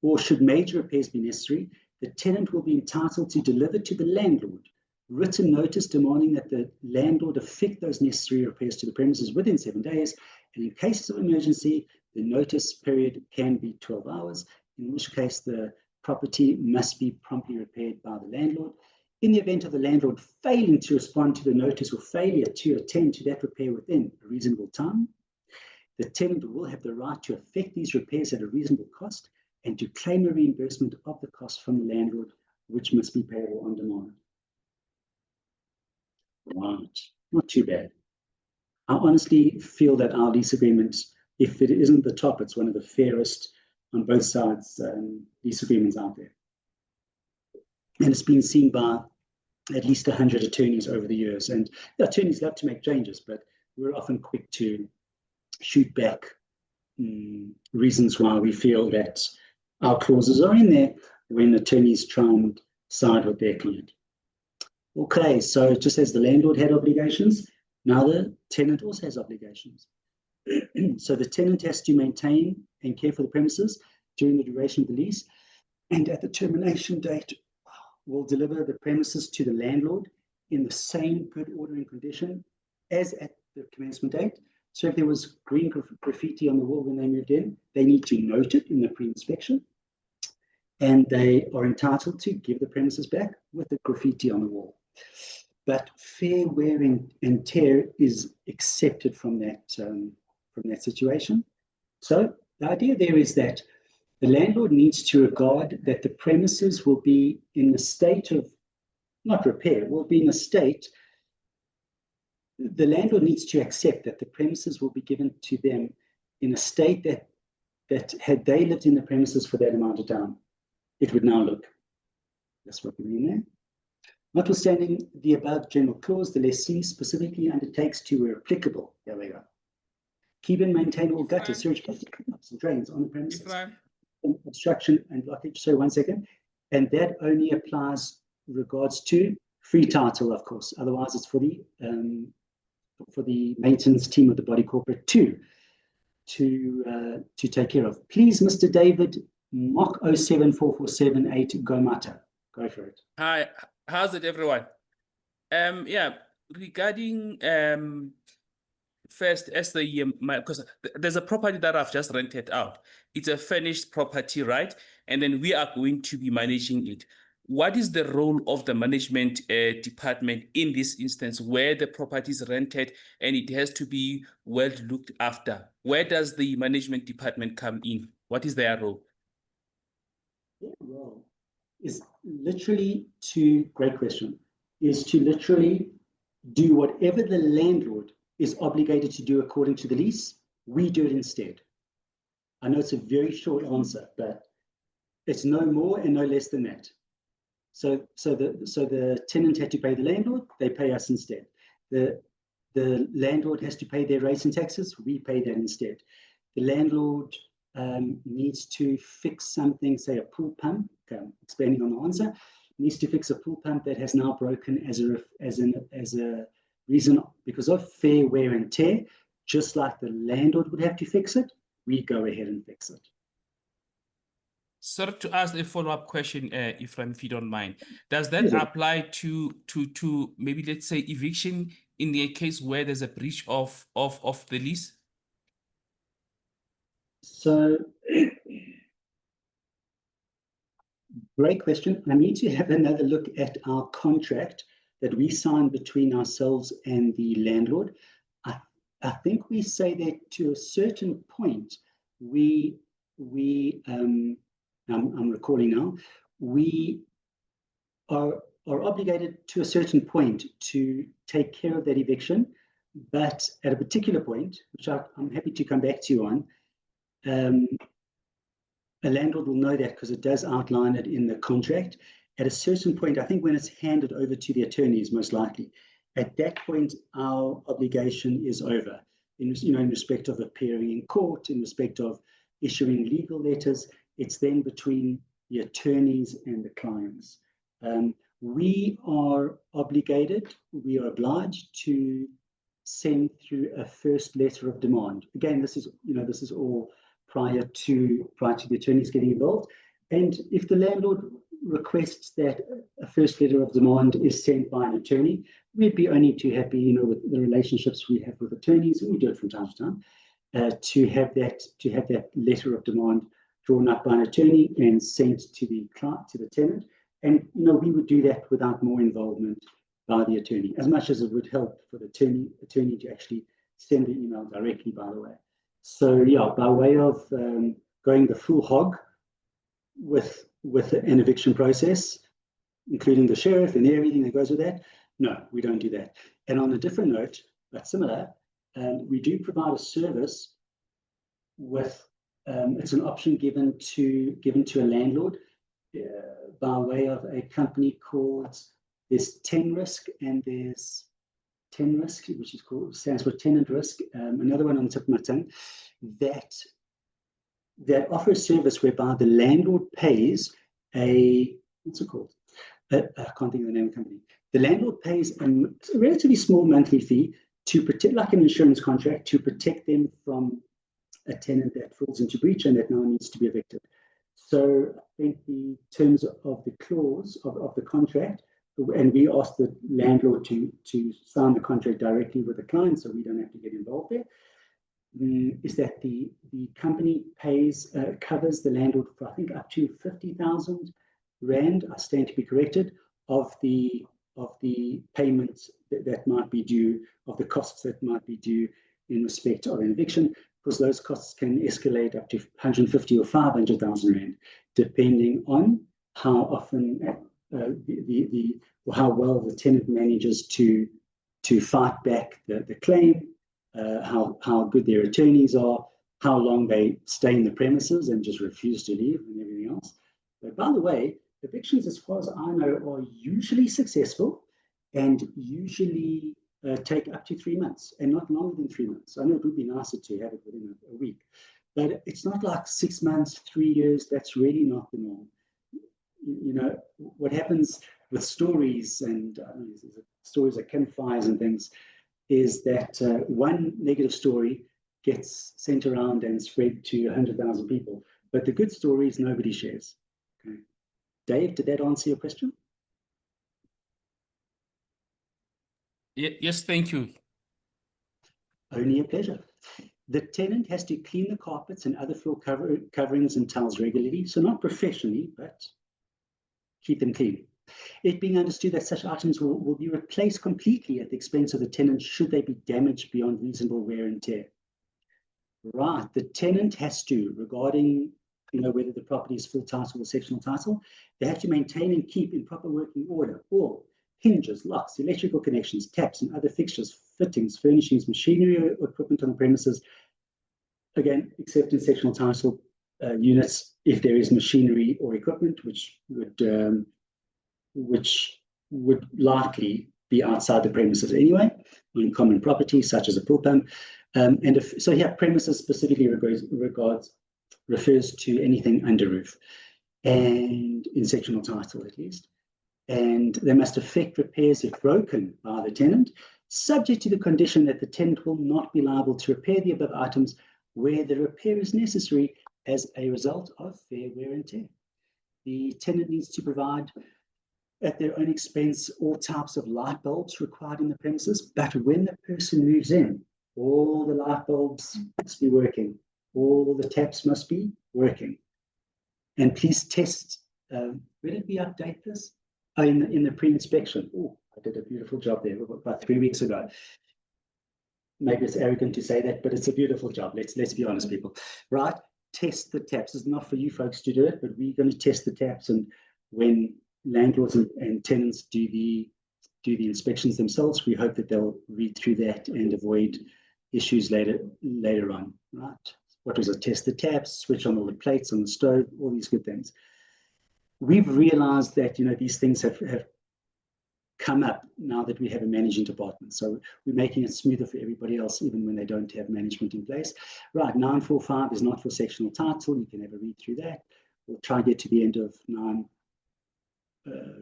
Or should major repairs be necessary, the tenant will be entitled to deliver to the landlord written notice demanding that the landlord effect those necessary repairs to the premises within 7 days, and in cases of emergency, the notice period can be 12 hours, in which case the property must be promptly repaired by the landlord. In the event of the landlord failing to respond to the notice or failure to attend to that repair within a reasonable time, the tenant will have the right to effect these repairs at a reasonable cost and to claim a reimbursement of the cost from the landlord, which must be payable on demand. Right, not too bad. I honestly feel that our lease agreements, if it isn't the top, it's one of the fairest on both sides lease agreements out there. And it's been seen by at least 100 attorneys over the years. And the attorneys love to make changes, but we're often quick to shoot back reasons why we feel that our clauses are in there when attorneys try and side with their client. Okay, so just as the landlord had obligations, now the tenant also has obligations. So the tenant has to maintain and care for the premises during the duration of the lease, and at the termination date will deliver the premises to the landlord in the same good order and condition as at the commencement date. So if there was green graffiti on the wall when they moved in, they need to note it in the pre-inspection, and they are entitled to give the premises back with the graffiti on the wall. But fair wear and tear is accepted from that situation. So the idea there is that the landlord needs to regard that the premises will be in a state of, not repair, will be in a state, the landlord needs to accept that the premises will be given to them in a state that had they lived in the premises for that amount of time, it would now look. That's what we mean there. Notwithstanding the above general clause, the lessee specifically undertakes to, where applicable, there we go, keep and maintain all gutters, sewage pipes, and drains on the premises. Obstruction and blockage. So 1 second. And that only applies regards to free title, of course. Otherwise, it's for the maintenance team of the body corporate to take care of. Please, Mr. David, Mock 074478 Gomata. Go for it. Hi, how's it, everyone? Yeah, regarding first as the because there's a property that I've just rented out. It's a furnished property, right? And then we are going to be managing it. What is the role of the management department in this instance where the property is rented and it has to be well looked after? Where does the management department come in? What is their role? Their role is literally great question, is to literally do whatever the landlord is obligated to do according to the lease. We do it instead. I know it's a very short answer, but it's no more and no less than that. So the tenant had to pay the landlord, they pay us instead. The landlord has to pay their rates and taxes, we pay that instead. The landlord needs to fix something, say a pool pump, okay, expanding on the answer, needs to fix a pool pump that has now broken as a reason because of fair wear and tear, just like the landlord would have to fix it, we go ahead and fix it. Sort of to ask a follow-up question, Ephraim, if you don't mind. Does that apply to maybe, let's say, eviction in the case where there's a breach of the lease? So, great question. I need to have another look at our contract that we signed between ourselves and the landlord. I think we say that to a certain point, I'm recalling now, we are obligated to a certain point to take care of that eviction, but at a particular point, which I'm happy to come back to you on, a landlord will know that because it does outline it in the contract. At a certain point, I think when it's handed over to the attorneys, most likely, at that point, our obligation is over. In respect of appearing in court, in respect of issuing legal letters, it's then between the attorneys and the clients. We are obligated, we are obliged to send through a first letter of demand. Again, this is all prior to the attorneys getting involved. And if the landlord requests that a first letter of demand is sent by an attorney, we'd be only too happy, with the relationships we have with attorneys, and we do it from time to time, to have that letter of demand drawn up by an attorney and sent to the tenant. And we would do that without more involvement by the attorney, as much as it would help for the attorney to actually send the email directly, by the way. So yeah, by way of going the full hog with an eviction process, including the sheriff and everything that goes with that, no, we don't do that. And on a different note, but similar, we do provide a service with It's an option given to a landlord by way of a company called, there's 10 Risk and there's 10 Risk, which stands for tenant risk. Another one on the tip of my tongue that offer a service whereby the landlord pays what's it called? I can't think of the name of the company. The landlord pays a relatively small monthly fee to protect, like an insurance contract, to protect them from a tenant that falls into breach and that now needs to be evicted. So I think the terms of the clause of the contract, and we asked the landlord to sign the contract directly with the client so we don't have to get involved there, is that the company covers the landlord for, I think, up to 50,000 Rand, I stand to be corrected, of the payments that might be due, of the costs that might be due in respect of an eviction, because those costs can escalate up to 150 or 500,000 Rand, depending on how often or how well the tenant manages to fight back the claim, how good their attorneys are, how long they stay in the premises and just refuse to leave and everything else. But by the way, evictions, as far as I know, are usually successful and usually take up to 3 months and not longer than 3 months. I know it would be nicer to have it within a week, but it's not like 6 months, 3 years. That's really not the norm. You know, what happens with stories and stories of campfires and things is that one negative story gets sent around and spread to 100,000 people, but the good stories nobody shares. Okay. Dave, did that answer your question? Yes, thank you. Only a pleasure. The tenant has to clean the carpets and other floor coverings and tiles regularly, so not professionally, but keep them clean. It being understood that such items will be replaced completely at the expense of the tenant should they be damaged beyond reasonable wear and tear. Right, the tenant has to, regarding whether the property is full title or sectional title, they have to maintain and keep in proper working order all hinges, locks, electrical connections, taps, and other fixtures, fittings, furnishings, machinery, or equipment on the premises. Again, except in sectional title units, if there is machinery or equipment which would likely be outside the premises anyway, on common property such as a pool pump. So here, premises specifically refers to anything under roof, and in sectional title at least. And they must effect repairs if broken by the tenant, subject to the condition that the tenant will not be liable to repair the above items where the repair is necessary as a result of fair wear and tear. The tenant needs to provide at their own expense all types of light bulbs required in the premises, but when the person moves in, all the light bulbs must be working, all the taps must be working. And please test, where did we update this? Oh, in the pre-inspection. Oh, I did a beautiful job there about 3 weeks ago. Maybe it's arrogant to say that, but it's a beautiful job. Let's be honest, people. Right? Test the taps. It's not for you folks to do it, but we're going to test the taps. And when landlords and tenants do the inspections themselves, we hope that they'll read through that and avoid issues later on. Right? What was it? Test the taps, switch on all the plates on the stove, all these good things. We've realized that these things have come up now that we have a managing department. So we're making it smoother for everybody else, even when they don't have management in place. Right, 945 is not for sectional title. You can have a read through that. We'll try and get to the end of 9,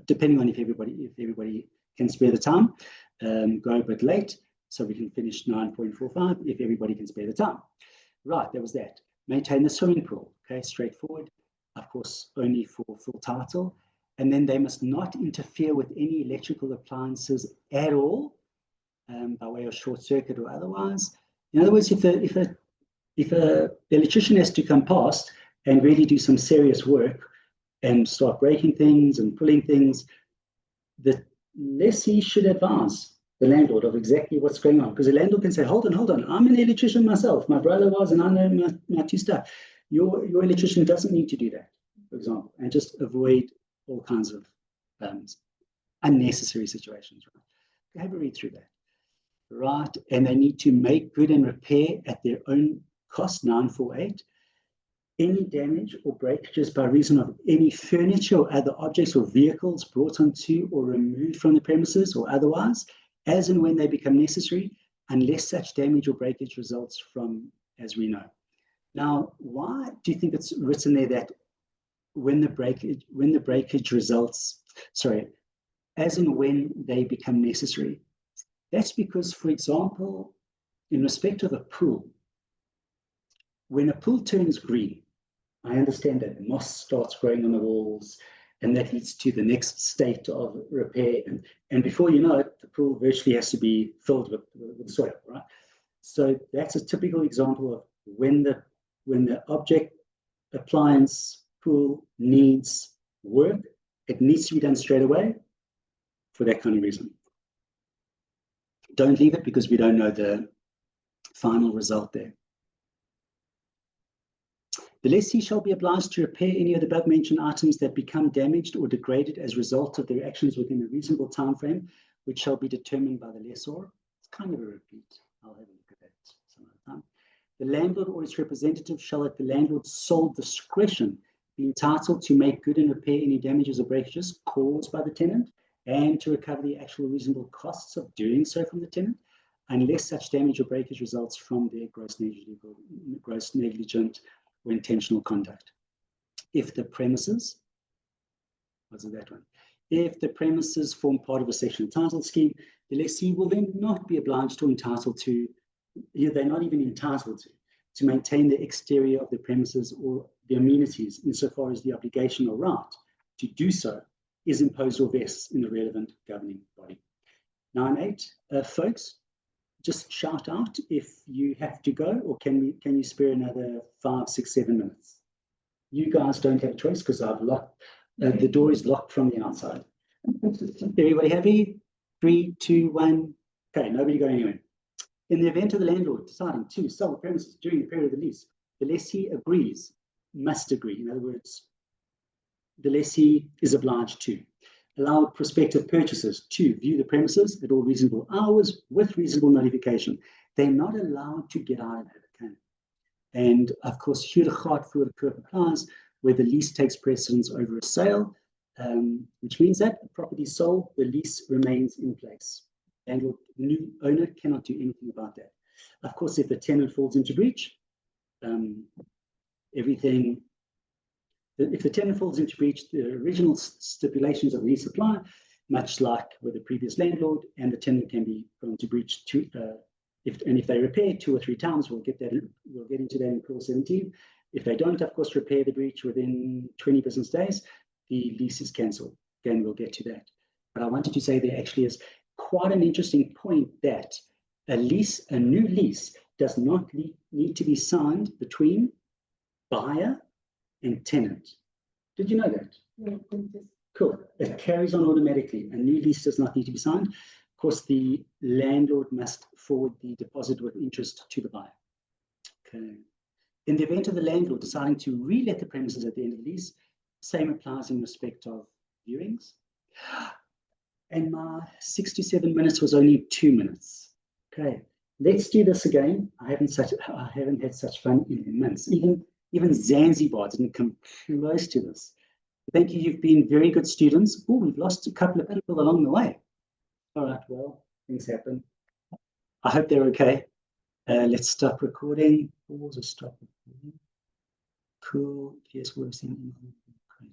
depending on if everybody can spare the time. Go a bit late, so we can finish 9.45 if everybody can spare the time. Right, that was that. Maintain the swimming pool. Okay, straightforward. Of course, only for full title. And then they must not interfere with any electrical appliances at all, by way of short circuit or otherwise. In other words, if the electrician has to come past and really do some serious work and start breaking things and pulling things, the lessee should advise the landlord of exactly what's going on. Because the landlord can say, hold on, I'm an electrician myself. My brother was, and I know my two stuff. Your electrician doesn't need to do that, for example, and just avoid all kinds of unnecessary situations. Right? Have a read through that. Right, and they need to make good and repair at their own cost, 948. any damage or breakages by reason of any furniture or other objects or vehicles brought onto or removed from the premises or otherwise, as and when they become necessary, unless such damage or breakage results from, as we know. Now, why do you think it's written there that when the breakage results, as and when they become necessary? That's because, for example, in respect of a pool, when a pool turns green, I understand that moss starts growing on the walls, and that leads to the next state of repair. And before you know it, the pool virtually has to be filled with soil, right? So that's a typical example of when the object, appliance, pool needs work, it needs to be done straight away for that kind of reason. Don't leave it because we don't know the final result there. The lessee shall be obliged to repair any of the above-mentioned items that become damaged or degraded as a result of their actions within a reasonable time frame, which shall be determined by the lessor. It's kind of a repeat. I'll have a look at that some other time. The landlord or its representative shall, at the landlord's sole discretion, be entitled to make good and repair any damages or breakages caused by the tenant, and to recover the actual reasonable costs of doing so from the tenant, unless such damage or breakage results from their gross negligent or intentional conduct. If the premises, what's that one? If the premises form part of a section title scheme, the lessee will then not be obliged or entitled to, they're not even entitled to maintain the exterior of the premises or the amenities, insofar as the obligation or right to do so is imposed or vests in the relevant governing body. 9.8, folks, just shout out if you have to go, or can you spare another 5, 6, 7 minutes? You guys don't have a choice because I've locked, the door is locked from the outside. Everybody happy? 3, 2, 1. Okay, nobody going anywhere. In the event of the landlord deciding to sell the premises during the period of the lease, the lessee agrees, must agree. In other words, the lessee is obliged to allow prospective purchasers to view the premises at all reasonable hours with reasonable notification. They're not allowed to get out of it. Okay? And of course, huurde gaat voor de koop applies, where the lease takes precedence over a sale, which means that the property is sold, the lease remains in place. And the new owner cannot do anything about that. Of course, if the tenant falls into breach, if the tenant falls into breach, the original stipulations of the lease apply, much like with the previous landlord, and the tenant can be put into breach if they repair 2 or 3 times, we'll get into that in clause 17. If they don't, of course, repair the breach within 20 business days, the lease is cancelled. Again, we'll get to that. But I wanted to say there actually is quite an interesting point that a new lease does not need to be signed between buyer and tenant. Did you know that? Yeah. Cool. It carries on automatically. A new lease does not need to be signed. Of course, the landlord must forward the deposit with interest to the buyer. Okay. In the event of the landlord deciding to re-let the premises at the end of the lease, same applies in respect of viewings. And my 6 to 7 minutes was only 2 minutes. Okay, let's do this again. I haven't had such fun in months. Even Zanzibar didn't come close to this. Thank you. You've been very good students. Oh, we've lost a couple of people along the way. All right, well, things happen. I hope they're okay. Let's stop recording. Pause or stop recording. Cool. Yes, we're seeing.